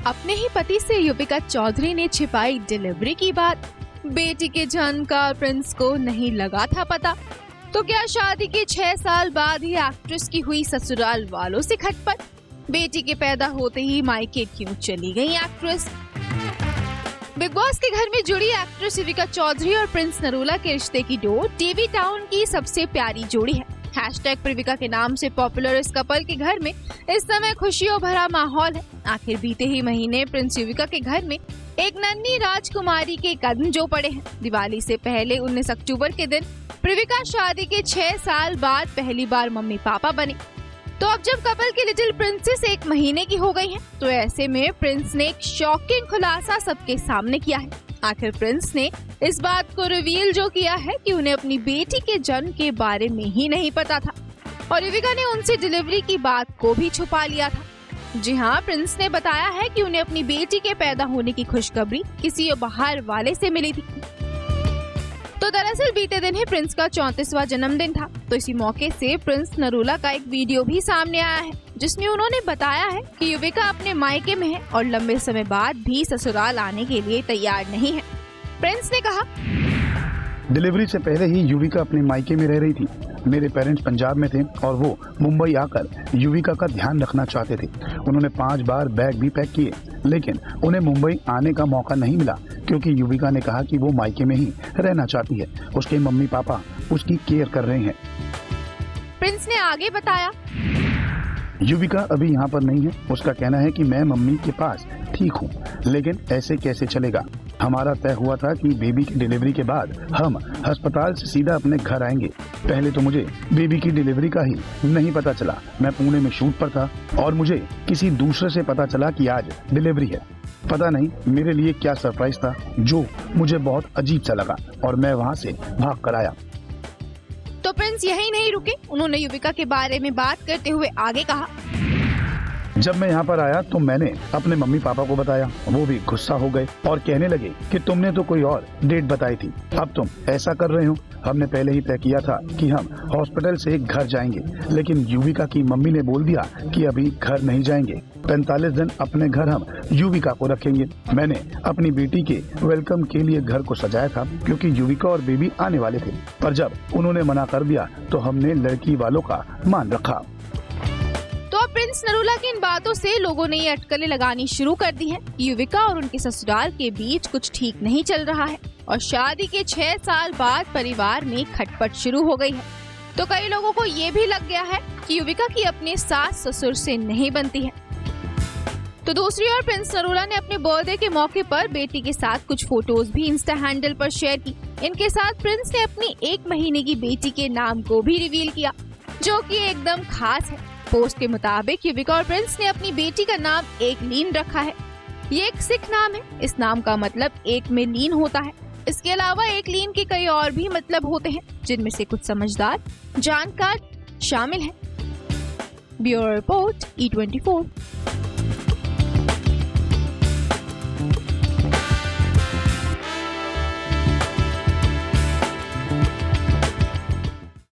अपने ही पति से युविका चौधरी ने छिपाई डिलीवरी की बात। बेटी के जन्म का प्रिंस को नहीं लगा था पता। तो क्या शादी के 6 साल बाद ही एक्ट्रेस की हुई ससुराल वालों से खटपट? बेटी के पैदा होते ही मायके क्यों चली गई एक्ट्रेस? बिग बॉस के घर में जुड़ी एक्ट्रेस युविका चौधरी और प्रिंस नरूला के रिश्ते की डोर टीवी टाउन की सबसे प्यारी जोड़ी है। #प्रविका के नाम से पॉपुलर इस कपल के घर में इस समय खुशियों भरा माहौल है। आखिर बीते ही महीने प्रिंस युविका के घर में एक नन्ही राजकुमारी के कदम जो पड़े हैं। दिवाली से पहले 19 अक्टूबर के दिन प्रविका शादी के 6 साल बाद पहली बार मम्मी पापा बने। तो अब जब कपल की लिटिल प्रिंसेस 1 महीने की हो गई हैं, तो ऐसे में प्रिंस ने एक शॉकिंग खुलासा सबके सामने किया है। आखिर प्रिंस ने इस बात को रिवील जो किया है कि उन्हें अपनी बेटी के जन्म के बारे में ही नहीं पता था और युविका ने उनसे डिलीवरी की बात को भी छुपा लिया था। जी हाँ, प्रिंस ने बताया है कि उन्हें अपनी बेटी के पैदा होने की खुशखबरी किसी बाहर वाले से मिली थी। तो दरअसल बीते दिन ही प्रिंस का 34वां जन्मदिन था। तो इसी मौके से प्रिंस नरूला का एक वीडियो भी सामने आया है, जिसमें उन्होंने बताया है कि युविका अपने मायके में है और लंबे समय बाद भी ससुराल आने के लिए तैयार नहीं है। प्रिंस ने कहा, डिलीवरी से पहले ही युविका अपने मायके में रह रही थी। मेरे पेरेंट्स पंजाब में थे और वो मुंबई आकर युविका का ध्यान रखना चाहते थे। उन्होंने 5 बार बैग भी पैक किए, लेकिन उन्हें मुंबई आने का मौका नहीं मिला क्योंकि युविका ने कहा कि वो मायके में ही रहना चाहती है। उसके मम्मी पापा उसकी केयर कर रहे हैं। प्रिंस ने आगे बताया, युविका अभी यहाँ पर नहीं है। उसका कहना है कि मैं मम्मी के पास ठीक हूँ, लेकिन ऐसे कैसे चलेगा। हमारा तय हुआ था कि बेबी की डिलीवरी के बाद हम अस्पताल से सीधा अपने घर आएंगे। पहले तो मुझे बेबी की डिलीवरी का ही नहीं पता चला। मैं पुणे में शूट पर था और मुझे किसी दूसरे से पता चला कि आज डिलीवरी है। पता नहीं मेरे लिए क्या सरप्राइज था जो मुझे बहुत अजीब सा लगा और मैं वहाँ से भाग कर आया। तो प्रिंस यही नहीं रुके। उन्होंने युविका के बारे में बात करते हुए आगे कहा, जब मैं यहाँ पर आया तो मैंने अपने मम्मी पापा को बताया। वो भी गुस्सा हो गए और कहने लगे कि तुमने तो कोई और डेट बताई थी, अब तुम ऐसा कर रहे हो। हमने पहले ही तय किया था कि हम हॉस्पिटल से घर जाएंगे, लेकिन युविका की मम्मी ने बोल दिया कि अभी घर नहीं जाएंगे। 45 दिन अपने घर हम युविका को रखेंगे। मैंने अपनी बेटी के वेलकम के लिए घर को सजाया था क्योंकि युविका और बेबी आने वाले थे, पर जब उन्होंने मना कर दिया तो हमने लड़की वालों का मान रखा। तो अब प्रिंस नरूला की इन बातों से लोगों ने ये अटकलें लगानी शुरू कर दी हैं कि युविका और उनके ससुराल के बीच कुछ ठीक नहीं चल रहा है और शादी के 6 साल बाद परिवार में खटपट शुरू हो गई है। तो कई लोगों को ये भी लग गया है कि युविका की अपने सास ससुर से नहीं बनती है। तो दूसरी ओर प्रिंस नरूला ने अपने बर्थडे के मौके पर बेटी के साथ कुछ फोटोज भी इंस्टा हैंडल पर शेयर की। इनके साथ प्रिंस ने अपनी 1 महीने की बेटी के नाम को भी रिवील किया, जो कि एकदम खास है। पोस्ट के मुताबिक युविका और प्रिंस ने अपनी बेटी का नाम एक लीन रखा है। ये एक सिख नाम है। इस नाम का मतलब एक में लीन होता है। इसके अलावा एक लीन के कई और भी मतलब होते हैं, जिनमें से कुछ समझदार जानकार शामिल हैं। Bureau report E24।